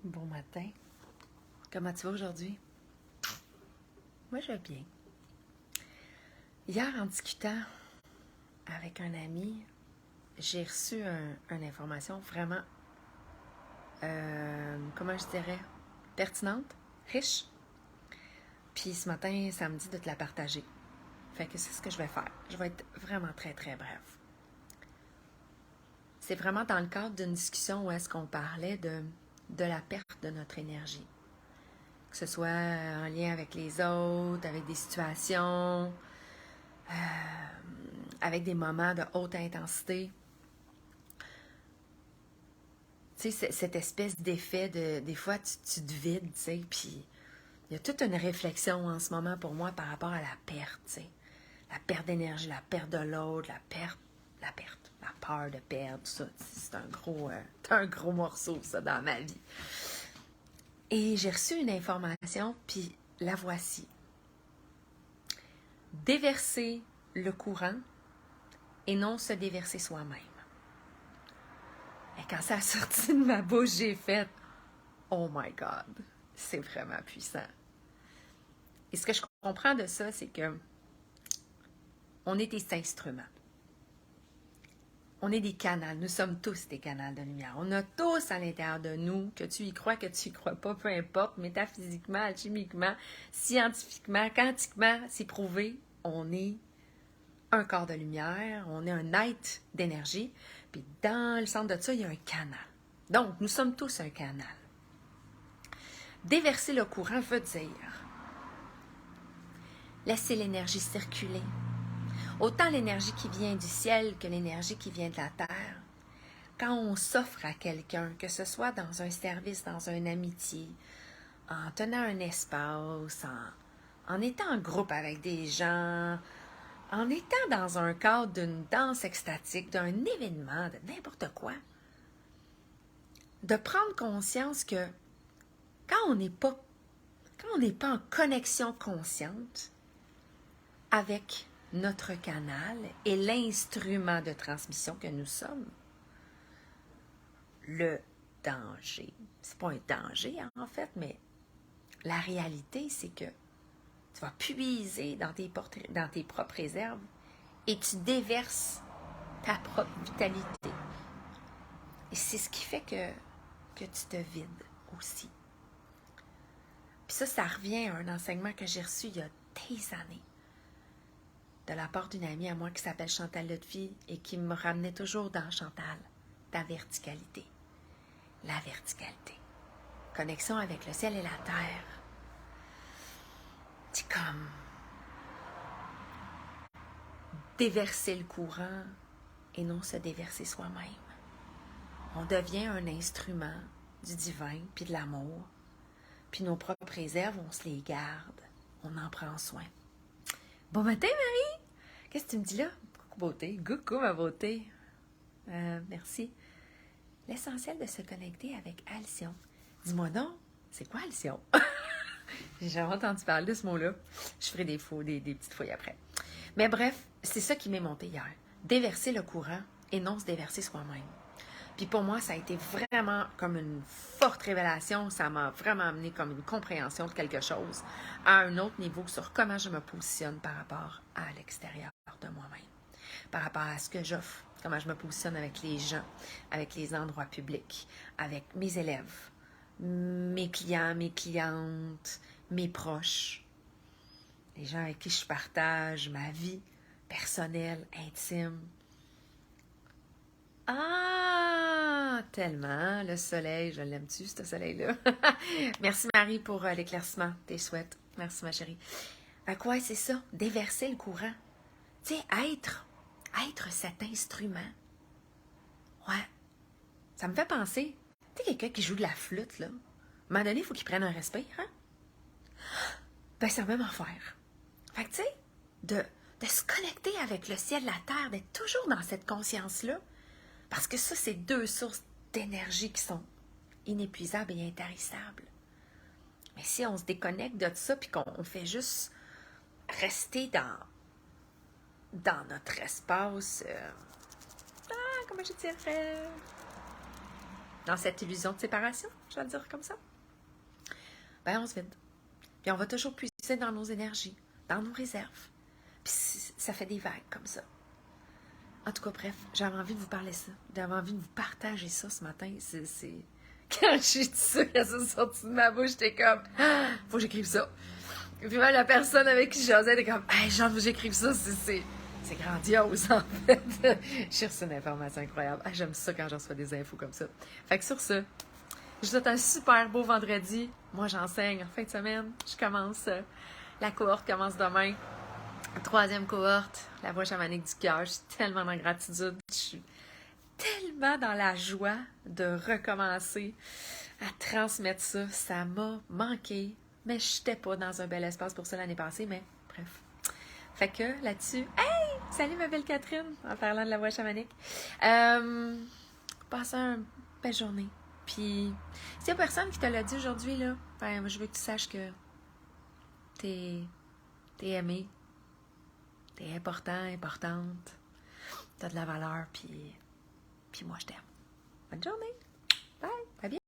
Bon matin. Comment tu vas aujourd'hui? Moi, je vais bien. Hier, en discutant avec un ami, j'ai reçu une information vraiment, comment je dirais, pertinente, riche. Puis ce matin, ça me dit de te la partager. Fait que c'est ce que je vais faire. Je vais être vraiment très, très brève. C'est vraiment dans le cadre d'une discussion où est-ce qu'on parlait de la perte de notre énergie. Que ce soit en lien avec les autres, avec des situations, avec des moments de haute intensité. Tu sais, cette espèce d'effet des fois, tu te vides, tu sais, puis il y a toute une réflexion en ce moment pour moi par rapport à la perte, tu sais. La perte d'énergie, la perte de l'autre, la peur de perdre, tout ça. C'est un gros morceau, ça, dans ma vie. Et j'ai reçu une information, puis la voici. Déverser le courant et non se déverser soi-même. Et quand ça a sorti de ma bouche, j'ai fait « Oh my God! » C'est vraiment puissant. Et ce que je comprends de ça, c'est que on est des instruments. On est des canaux. Nous sommes tous des canaux de lumière. On a tous à l'intérieur de nous, que tu y crois, que tu y crois pas, peu importe, métaphysiquement, alchimiquement, scientifiquement, quantiquement, c'est prouvé, on est un corps de lumière, on est un être d'énergie, puis dans le centre de ça, il y a un canal. Donc, nous sommes tous un canal. Déverser le courant veut dire laisser l'énergie circuler. Autant l'énergie qui vient du ciel que l'énergie qui vient de la terre. Quand on s'offre à quelqu'un, que ce soit dans un service, dans une amitié, en tenant un espace, en étant en groupe avec des gens, en étant dans un cadre d'une danse extatique, d'un événement, de n'importe quoi, de prendre conscience que quand on n'est pas en connexion consciente avec notre canal et l'instrument de transmission que nous sommes, le danger, c'est pas un danger en fait, mais la réalité, c'est que tu vas puiser dans tes propres réserves et tu déverses ta propre vitalité. Et c'est ce qui fait que tu te vides aussi. Puis ça revient à un enseignement que j'ai reçu il y a des années de la part d'une amie à moi qui s'appelle Chantal Lutfi et qui me ramenait toujours dans Chantal, ta verticalité. La verticalité. Connexion avec le ciel et la terre. C'est comme déverser le courant et non se déverser soi-même. On devient un instrument du divin puis de l'amour. Puis nos propres réserves, on se les garde. On en prend soin. Bon matin, Marie! Qu'est-ce que tu me dis là? Coucou beauté. Coucou ma beauté. Merci. L'essentiel de se connecter avec Alcyon. Dis-moi donc, c'est quoi Alcyon? J'ai jamais entendu parler de ce mot-là. Je ferai des petites fouilles après. Mais bref, c'est ça qui m'est monté hier. Déverser le courant et non se déverser soi-même. Puis pour moi, ça a été vraiment comme une forte révélation. Ça m'a vraiment amené comme une compréhension de quelque chose à un autre niveau sur comment je me positionne par rapport à l'extérieur de moi-même. Par rapport à ce que j'offre, comment je me positionne avec les gens, avec les endroits publics, avec mes élèves, mes clients, mes clientes, mes proches, les gens avec qui je partage ma vie personnelle, intime. Ah, tellement, le soleil, je l'aime-tu, ce soleil-là? Merci Marie pour l'éclaircissement, tes souhaits. Merci ma chérie. À quoi c'est ça? Déverser le courant. Tu sais, être cet instrument. Ouais. Ça me fait penser, tu sais, quelqu'un qui joue de la flûte, là. À un moment donné, il faut qu'il prenne un respire, hein? Ben, c'est la même affaire. Fait que, tu sais, de se connecter avec le ciel, la terre, d'être toujours dans cette conscience-là. Parce que ça, c'est deux sources d'énergie qui sont inépuisables et intarissables. Mais si on se déconnecte de ça, puis qu'on fait juste rester dans notre espace, comment je dirais, dans cette illusion de séparation, je vais le dire comme ça, ben on se vide. Puis on va toujours puiser dans nos énergies, dans nos réserves. Puis ça fait des vagues comme ça. En tout cas, bref, j'avais envie de vous parler ça. J'avais envie de vous partager ça ce matin. C'est... Quand j'ai dit ça, quand ça sorti de ma bouche, j'étais comme, ah, faut que j'écrive ça. Et puis même la personne avec qui j'osais était comme, hey, genre, faut que j'écrive ça, c'est grandiose, en fait. J'ai reçu une information incroyable. Ah, j'aime ça quand je reçois des infos comme ça. Fait que sur ce, je vous souhaite un super beau vendredi. Moi, j'enseigne en fin de semaine. Je commence, la cohorte commence demain. 3e cohorte, la voix chamanique du cœur. Je suis tellement en gratitude. Je suis tellement dans la joie de recommencer à transmettre ça. Ça m'a manqué, mais je n'étais pas dans un bel espace pour ça l'année passée, mais bref. Fait que là-dessus, hey! Salut ma belle Catherine, en parlant de la voix chamanique. Passez une belle journée. Puis, s'il y a personne qui te l'a dit aujourd'hui, là, ben, je veux que tu saches que t'es aimé, t'es important, importante, t'as de la valeur, puis moi, je t'aime. Bonne journée! Bye! À bientôt!